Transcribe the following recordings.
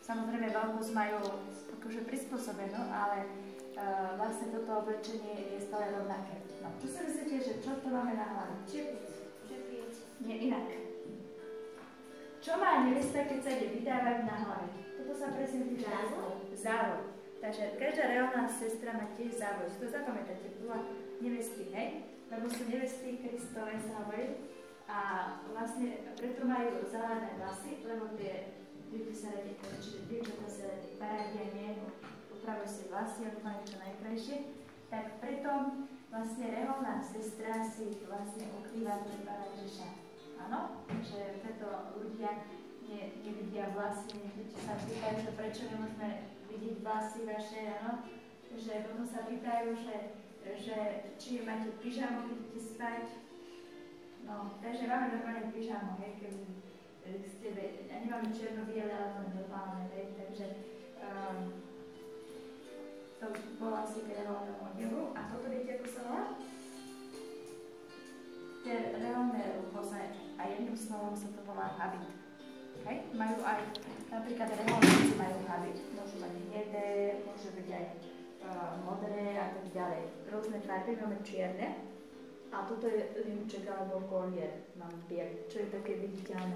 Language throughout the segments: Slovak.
Samozrejme veľkosť majú akože prispôsobenú, ale vlastne toto oblečenie je stále rovnaké. No, čo si myslíte, že čo to máme na hlave? Čepiec. Nie inak. Čo má nevesta, keď sa ide vydávať na hlave? Toto sa presne týka závoj. Takže každá reálna sestra má tiež závoj. Si to zapamätáte, bola nevesty, hej? Lebo sú nevesty Kristove, sa hovorí. A vlastne preto majú zelené vlasy, lebo tie dievčatá sa paradia nie, upravujú si vlasy, aby mali čo najkrajšie. Tak preto vlastne reholná sestra si vlastne ukrýva pre Pána Ježiša. Áno? Že preto ľudia nevidia vlasy, niekde sa pýtajú, že prečo nemôžeme vidieť vlasy vaše, áno? Že potom sa pýtajú, že či máte pyžamo, keď idete spať. No, takže máme normálne pyžamo, hej, keď ste, ja nemáme černo-biele, ale máme normálne, hej, takže to bolo asi k reálnemu odevu. A toto viete, ako sa volá? Tie reálne rôzne, a jedným slovom sa to volá habit. Okay? Majú aj, napríklad reálnici majú habit. Môžu mať hnedé, môžu byť aj modré a tak ďalej. Rôzne farby, máme čierne. A toto je limček alebo kolier, mám biel, čo je také viditeľné.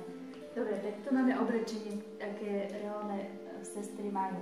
Dobre, tak to máme oblečenie, aké reálne sestry majú.